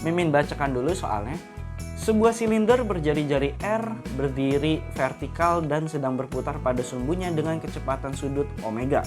Mimin bacakan dulu soalnya. Sebuah silinder berjari-jari R berdiri vertikal dan sedang berputar pada sumbunya dengan kecepatan sudut omega.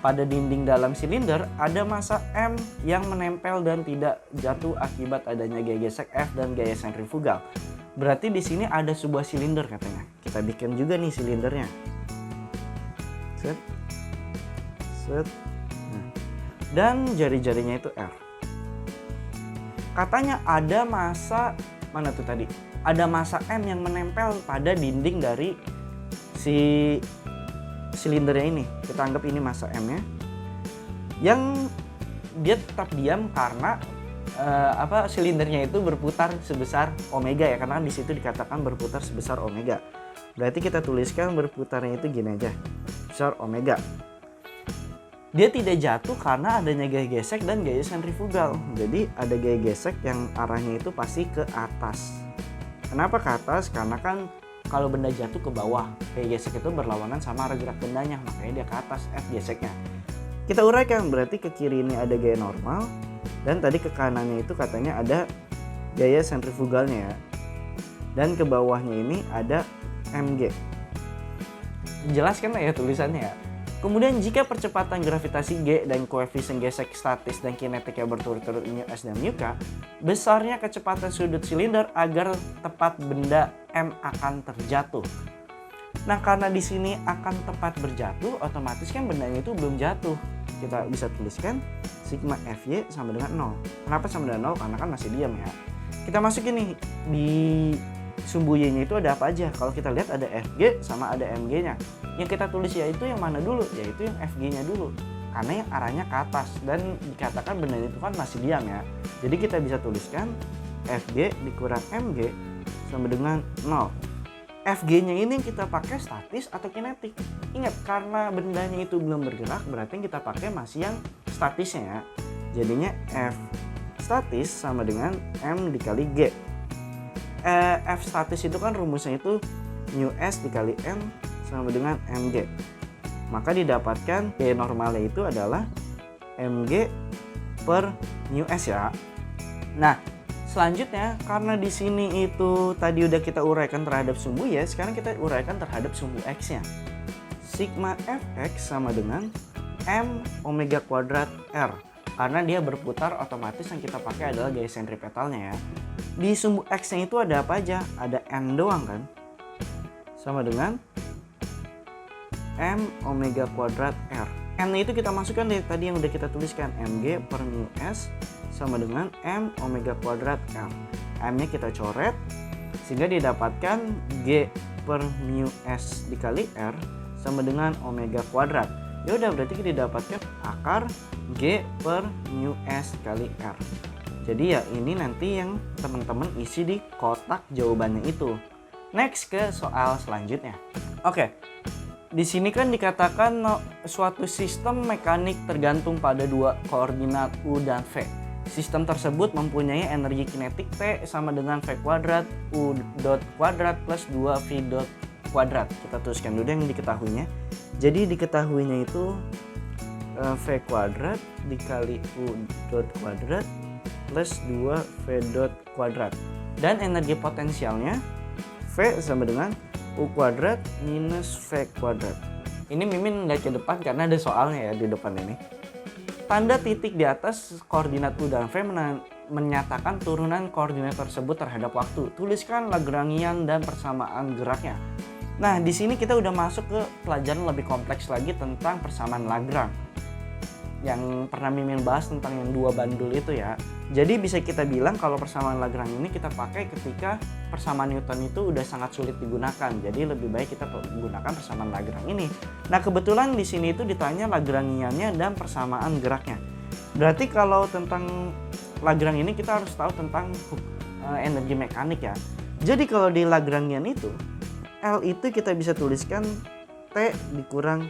Pada dinding dalam silinder ada massa M yang menempel dan tidak jatuh akibat adanya gaya gesek F dan gaya sentrifugal. Berarti di sini ada sebuah silinder katanya. Kita bikin juga nih silindernya. Set. Set. Nah. Dan jari-jarinya itu R. Katanya ada massa, mana tuh tadi? Ada massa M yang menempel pada dinding dari si silindernya ini. Kita anggap ini massa M-nya. Yang dia tetap diam karena silindernya itu berputar sebesar omega ya, karena di situ dikatakan berputar sebesar omega. Berarti kita tuliskan berputarnya itu gini aja. Sebesar omega. Dia tidak jatuh karena adanya gaya gesek dan gaya sentrifugal. Jadi ada gaya gesek yang arahnya itu pasti ke atas. Kenapa ke atas? Karena kan kalau benda jatuh ke bawah, gaya gesek itu berlawanan sama arah gerak bendanya, makanya dia ke atas F geseknya. Kita uraikan, berarti ke kiri ini ada gaya normal dan tadi ke kanannya itu katanya ada gaya sentrifugalnya ya. Dan ke bawahnya ini ada mg. Jelas kan ya tulisannya ya? Kemudian jika percepatan gravitasi G dan koefisien gesek statis dan kinetiknya berturut-turut mu S dan mu K, besarnya kecepatan sudut silinder agar tepat benda M akan terjatuh. Nah, karena di sini akan tepat berjatuh, otomatis kan bendanya itu belum jatuh. Kita bisa tuliskan sigma Fy sama dengan 0. Kenapa sama dengan 0? Karena kan masih diam ya. Kita masukin nih di sumbu Y-nya itu ada apa aja. Kalau kita lihat ada Fg sama ada Mg-nya. Yang kita tulis yaitu yang mana dulu? Yaitu yang Fg-nya dulu. Karena yang arahnya ke atas dan dikatakan benda itu kan masih diam ya. Jadi kita bisa tuliskan Fg dikurang Mg sama dengan 0. Fg-nya ini kita pakai statis atau kinetik. Ingat, karena bendanya itu belum bergerak, berarti yang kita pakai masih yang statisnya ya. Jadinya F statis sama dengan M dikali G. F statis itu kan rumusnya itu mu S dikali M sama dengan mg. Maka didapatkan gaya normalnya itu adalah mg per mu S ya. Nah, selanjutnya karena di sini itu tadi udah kita uraikan terhadap sumbu Y, sekarang kita uraikan terhadap sumbu X-nya. Sigma Fx sama dengan M omega kuadrat R. Karena dia berputar, otomatis yang kita pakai adalah gaya sentripetalnya ya. Di sumbu X-nya itu ada apa aja? Ada N doang kan? Sama dengan M omega kuadrat R. N itu kita masukkan dari tadi yang udah kita tuliskan. Mg per mu S sama dengan M omega kuadrat R. M-nya kita coret sehingga didapatkan G per mu S dikali R sama dengan omega kuadrat. Ya udah, berarti kita didapatkan akar G per mu S kali R. Jadi ya ini nanti yang teman-teman isi di kotak jawabannya itu. Next ke soal selanjutnya. Oke. Di sini kan dikatakan suatu sistem mekanik tergantung pada dua koordinat U dan V. Sistem tersebut mempunyai energi kinetik P sama dengan V kuadrat U dot kuadrat plus 2V dot kuadrat. Kita tuliskan dulu yang diketahuinya. Jadi diketahuinya itu V kuadrat dikali U dot kuadrat plus 2V dot kuadrat. Dan energi potensialnya V sama dengan U kuadrat minus V kuadrat. Ini Mimin nggak ke depan karena ada soalnya ya di depan ini. Tanda titik di atas koordinat U dan V menyatakan turunan koordinat tersebut terhadap waktu. Tuliskan Lagrangian dan persamaan geraknya. Nah, di sini kita udah masuk ke pelajaran lebih kompleks lagi tentang persamaan Lagrange. Yang pernah Mimin bahas tentang yang dua bandul itu ya. Jadi bisa kita bilang kalau persamaan Lagrange ini kita pakai ketika persamaan Newton itu udah sangat sulit digunakan. Jadi lebih baik kita menggunakan persamaan Lagrange ini. Nah, kebetulan di sini itu ditanya Lagrangiannya dan persamaan geraknya. Berarti kalau tentang Lagrange ini kita harus tahu tentang energi mekanik ya. Jadi kalau di Lagrangian itu L itu kita bisa tuliskan T dikurang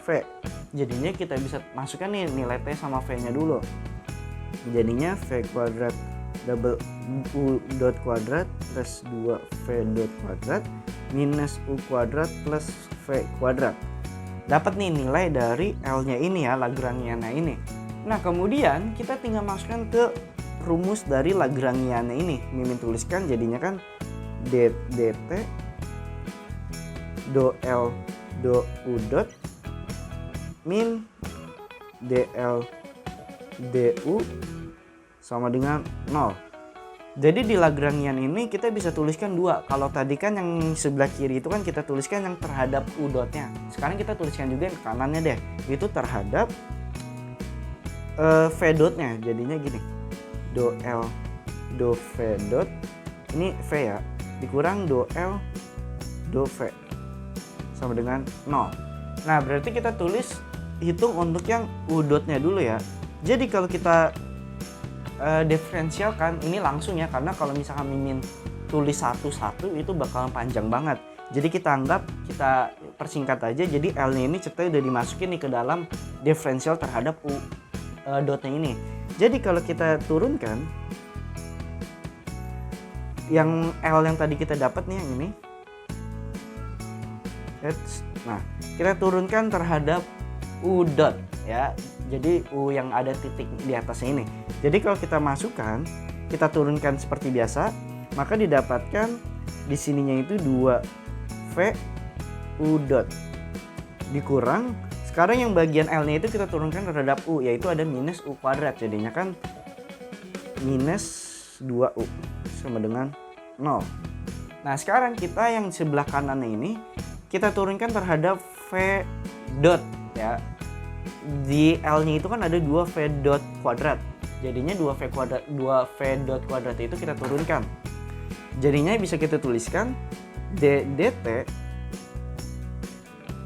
V. Jadinya kita bisa masukkan nih nilai T sama V-nya dulu. Jadinya V kuadrat double U dot kuadrat plus 2V dot kuadrat minus U kuadrat plus V kuadrat. Dapat nih nilai dari L-nya ini ya, Lagrangiannya ini. Nah, kemudian kita tinggal masukkan ke rumus dari Lagrangiannya ini. Mimin tuliskan jadinya kan dt do L do U dot min dl du sama dengan 0. Jadi di Lagrangian ini kita bisa tuliskan dua. Kalau tadi kan yang sebelah kiri itu kan kita tuliskan yang terhadap U dotnya. Sekarang kita tuliskan juga yang kanannya deh. Itu terhadap V dotnya. Jadinya gini. Do L do V dot. Ini V ya. Dikurang do L do V. Sama dengan 0. Nah berarti kita tulis hitung untuk yang U dotnya dulu ya. Jadi kalau kita diferensialkan ini langsung ya, karena kalau misalkan Mimin tulis satu-satu itu bakalan panjang banget. Jadi kita anggap kita persingkat aja. Jadi L nya ini ceritanya udah dimasukin nih ke dalam diferensial terhadap U dotnya ini. Jadi kalau kita turunkan yang L yang tadi kita dapat nih yang ini, nah kita turunkan terhadap U dot ya. Jadi U yang ada titik di atasnya ini. Jadi kalau kita masukkan, kita turunkan seperti biasa, maka didapatkan di sininya itu 2V U dot dikurang. Sekarang yang bagian L-nya itu kita turunkan terhadap U, yaitu ada minus U kuadrat. Jadinya kan minus 2U sama dengan 0. Nah sekarang kita yang sebelah kanannya ini kita turunkan terhadap V dot ya. Di L-nya itu kan ada 2V dot kuadrat. Jadinya 2V dot kuadrat itu kita turunkan. Jadinya bisa kita tuliskan dt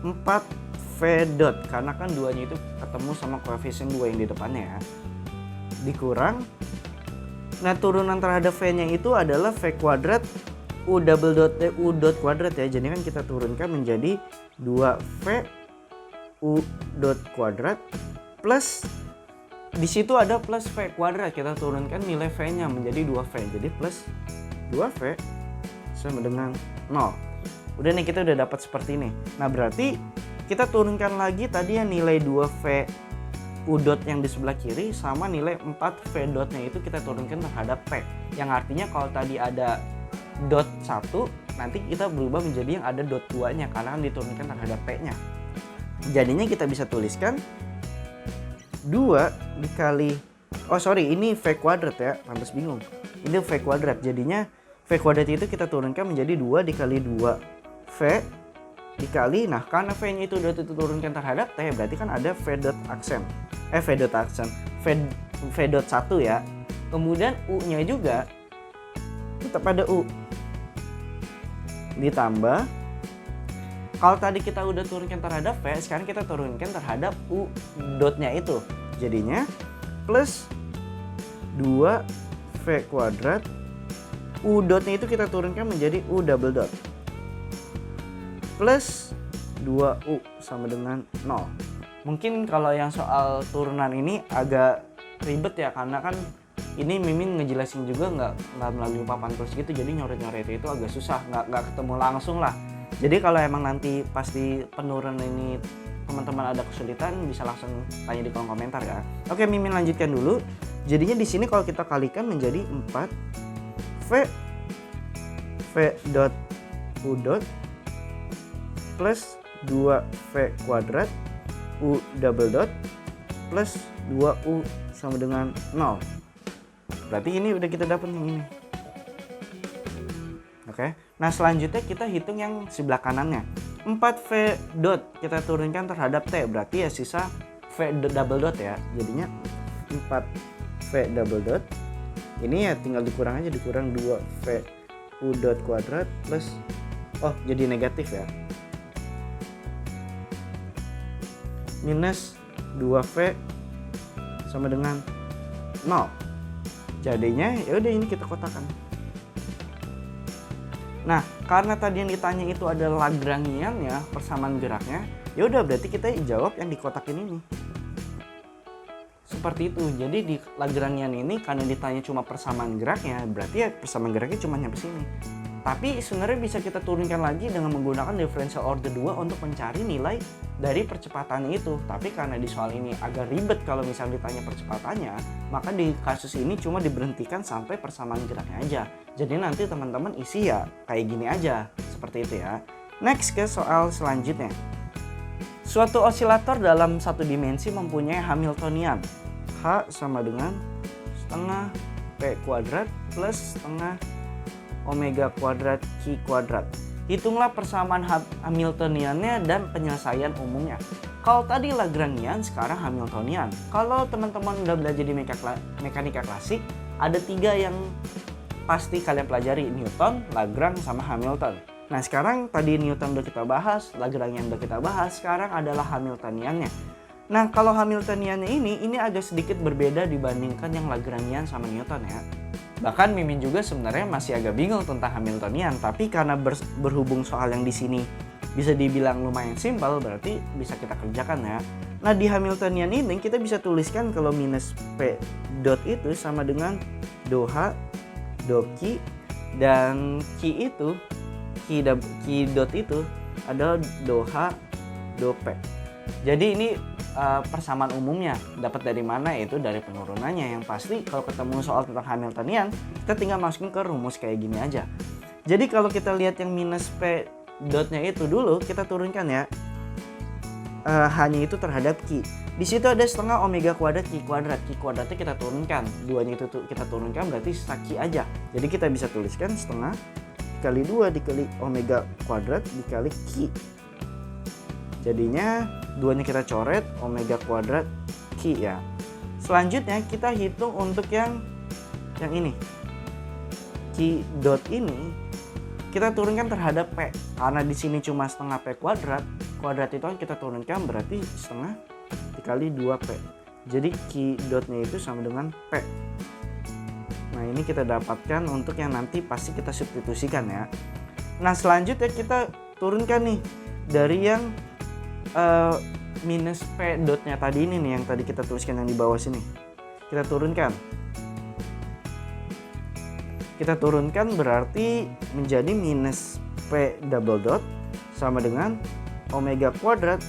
4V dot, karena kan 2-nya itu ketemu sama koefisien 2 yang di depannya ya. Dikurang. Nah, turunan terhadap V-nya itu adalah V kuadrat U double dot U dot kuadrat ya. Jadi kan kita turunkan menjadi 2V U dot kuadrat plus di situ ada plus V kuadrat, kita turunkan nilai V-nya menjadi 2V. Jadi plus 2V sama dengan 0. Udah nih kita udah dapat seperti ini. Nah, berarti kita turunkan lagi tadi yang nilai 2V U dot yang di sebelah kiri sama nilai 4V dotnya itu kita turunkan terhadap P. Yang artinya kalau tadi ada dot 1, nanti kita berubah menjadi yang ada dot 2-nya karena kan diturunkan terhadap P-nya. Jadinya kita bisa tuliskan 2 dikali, ini V kuadrat ya, pantas bingung. Ini V kuadrat, jadinya V kuadrat itu kita turunkan menjadi 2 dikali 2V dikali, nah karena V-nya itu udah diturunkan terhadap T, berarti kan ada V dot aksen. V dot 1 ya. Kemudian U-nya juga tetap ada U. Ditambah, kalau tadi kita udah turunkan terhadap V, sekarang kita turunkan terhadap U dotnya itu. Jadinya plus 2V kuadrat, U dotnya itu kita turunkan menjadi U double dot. Plus 2U sama dengan 0. Mungkin kalau yang soal turunan ini agak ribet ya, karena kan ini Mimin ngejelasin juga nggak melalui papan tulis gitu, jadi nyoret-nyoret itu agak susah, nggak ketemu langsung lah. Jadi kalau emang nanti pasti penurunan ini teman-teman ada kesulitan, bisa langsung tanya di kolom komentar ya. Oke, Mimin lanjutkan dulu. Jadinya di sini kalau kita kalikan menjadi 4V dot U dot plus 2V kuadrat U double dot plus 2U sama dengan 0. Berarti ini udah kita dapat yang ini. Oke. Nah, selanjutnya kita hitung yang sebelah kanannya. 4V dot kita turunkan terhadap T, berarti ya sisa V double dot ya. Jadinya 4V double dot. Ini ya tinggal dikurang aja, dikurang 2V U dot kuadrat plus, jadi negatif ya. Minus 2V sama dengan 0. Jadinya ya udah ini kita kotakan. Nah, karena tadi yang ditanya itu adalah Lagrangiannya, persamaan geraknya, ya udah berarti kita jawab yang dikotakin ini. Seperti itu. Jadi di Lagrangian ini karena ditanya cuma persamaan geraknya, berarti ya persamaan geraknya cuma nyampe sini. Tapi sebenarnya bisa kita turunkan lagi dengan menggunakan differential order 2 untuk mencari nilai dari percepatannya itu. Tapi karena di soal ini agak ribet kalau misalnya ditanya percepatannya, maka di kasus ini cuma diberhentikan sampai persamaan geraknya aja. Jadi nanti teman-teman isi ya kayak gini aja, seperti itu ya. Next ke soal selanjutnya. Suatu osilator dalam satu dimensi mempunyai Hamiltonian. H sama dengan setengah P kuadrat plus setengah omega kuadrat Q kuadrat. Hitunglah persamaan Hamiltoniannya dan penyelesaian umumnya. Kalau tadi Lagrangian, sekarang Hamiltonian. Kalau teman-teman udah belajar di mekanika klasik, ada 3 yang pasti kalian pelajari, Newton, Lagrange, sama Hamilton. Nah sekarang tadi Newton udah kita bahas, Lagrangian udah kita bahas, sekarang adalah Hamiltoniannya. Nah kalau Hamiltoniannya ini agak sedikit berbeda dibandingkan yang Lagrangian sama Newton ya. Bahkan Mimin juga sebenarnya masih agak bingung tentang Hamiltonian, tapi karena berhubung soal yang di sini bisa dibilang lumayan simpel, berarti bisa kita kerjakan ya. Nah di Hamiltonian ini kita bisa tuliskan kalau minus P dot itu sama dengan do H, do Q, dan Q dot itu adalah do H, do P. Jadi ini persamaan umumnya dapat dari mana, itu dari penurunannya. Yang pasti kalau ketemu soal tentang Hamiltonian, kita tinggal masukin ke rumus kayak gini aja. Jadi kalau kita lihat yang minus P dotnya itu dulu, kita turunkan ya, hanya itu terhadap Q. Di situ ada setengah omega kuadrat Q kuadrat. Q kuadratnya kita turunkan, duanya itu kita turunkan, berarti sisa Q aja. Jadi kita bisa tuliskan setengah dikali 2 dikali omega kuadrat dikali Q. Jadinya duanya kita coret, omega kuadrat Q ya. Selanjutnya kita hitung untuk yang ini. Q dot ini kita turunkan terhadap P. Karena di sini cuma setengah P kuadrat. Kuadrat itu kan kita turunkan, berarti setengah dikali 2P. Jadi Q dotnya itu sama dengan P. Nah ini kita dapatkan untuk yang nanti pasti kita substitusikan ya. Nah selanjutnya kita turunkan nih dari yang minus P dotnya tadi ini nih, yang tadi kita tuliskan yang di bawah sini. Kita turunkan berarti menjadi minus P double dot sama dengan omega kuadrat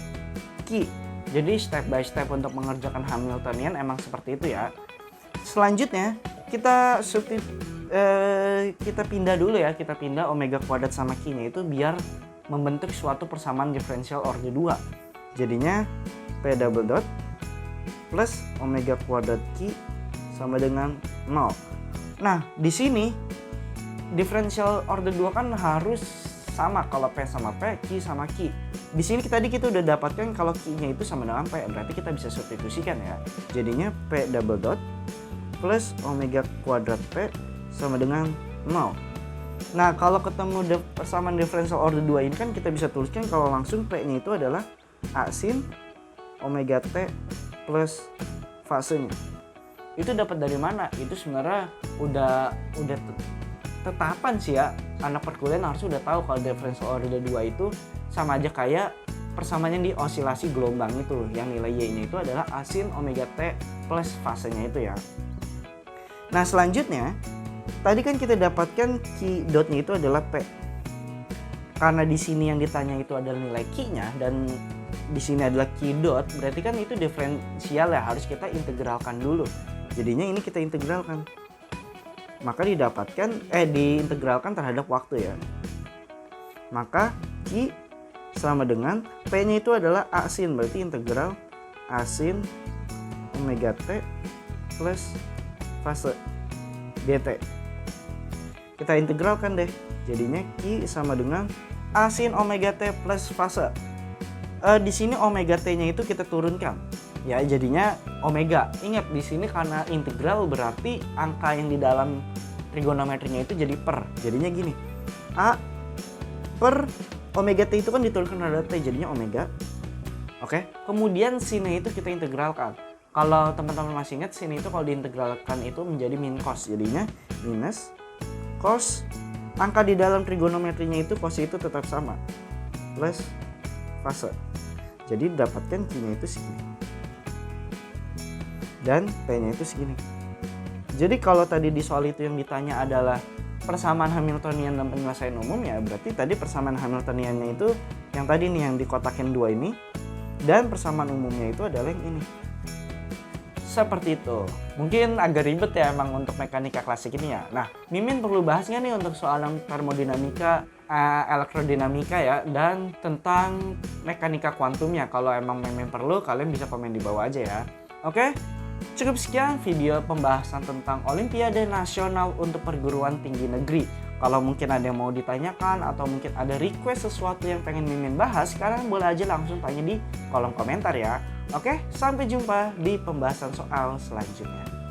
Q. Jadi step by step untuk mengerjakan Hamiltonian emang seperti itu ya. Selanjutnya kita pindah dulu ya, kita pindah omega kuadrat sama Q-nya itu biar membentuk suatu persamaan diferensial order 2. Jadinya P double dot plus omega kuadrat Q sama dengan 0. Nah, di sini diferensial order 2 kan harus sama kalau P sama P, Q sama Q. Di sini kita udah dapatkan kalau Q-nya itu sama dengan P, berarti kita bisa substitusikan ya. Jadinya P double dot plus omega kuadrat P sama dengan 0. Nah, kalau ketemu persamaan differential order 2 ini kan kita bisa tuliskan kalau langsung P-nya itu adalah A sin omega T plus fasenya. Itu dapat dari mana? Itu sebenarnya udah tetapan sih ya. Anak perkuliahan harus udah tahu kalau differential order 2 itu sama aja kayak persamaannya di osilasi gelombang itu, yang nilai Y-nya itu adalah A sin omega T plus fasenya itu ya. Nah, selanjutnya tadi kan kita dapatkan Q dotnya itu adalah P. Karena di sini yang ditanya itu adalah nilai Q-nya dan di sini adalah Q dot, berarti kan itu diferensial ya, harus kita integralkan dulu. Jadinya ini kita integralkan. Maka diintegralkan terhadap waktu ya. Maka Q sama dengan P-nya itu adalah A sin, berarti integral A sin omega T plus fase dt. Kita integralkan deh. Jadinya Q sama dengan A sin omega T plus fase. Di sini omega T-nya itu kita turunkan. Ya, jadinya omega. Ingat di sini karena integral berarti angka yang di dalam trigonometrinya itu jadi per. Jadinya gini. A per omega T itu kan diturunkan terhadap T, jadinya omega. Oke. Kemudian sin-nya itu kita integralkan. Kalau teman-teman masih ingat, sin itu kalau diintegralkan itu menjadi min cos. Jadinya minus cos, angka di dalam trigonometrinya itu cos itu tetap sama, plus fase. Jadi dapatkan Q-nya itu segini dan P-nya itu segini. Jadi kalau tadi di soal itu yang ditanya adalah persamaan Hamiltonian dan penyelesaian umum, ya berarti tadi persamaan Hamiltoniannya itu yang tadi nih, yang dikotakin 2 ini, dan persamaan umumnya itu adalah yang ini. Seperti itu. Mungkin agak ribet ya emang untuk mekanika klasik ini ya. Nah, Mimin perlu bahas nggak nih untuk soal yang termodinamika, elektrodinamika ya, dan tentang mekanika kuantumnya. Kalau emang Mimin perlu, kalian bisa komen di bawah aja ya. Oke? Cukup sekian video pembahasan tentang Olimpiade Nasional untuk Perguruan Tinggi Negeri. Kalau mungkin ada yang mau ditanyakan atau mungkin ada request sesuatu yang pengen Mimin bahas, sekarang boleh aja langsung tanya di kolom komentar ya. Oke, sampai jumpa di pembahasan soal selanjutnya.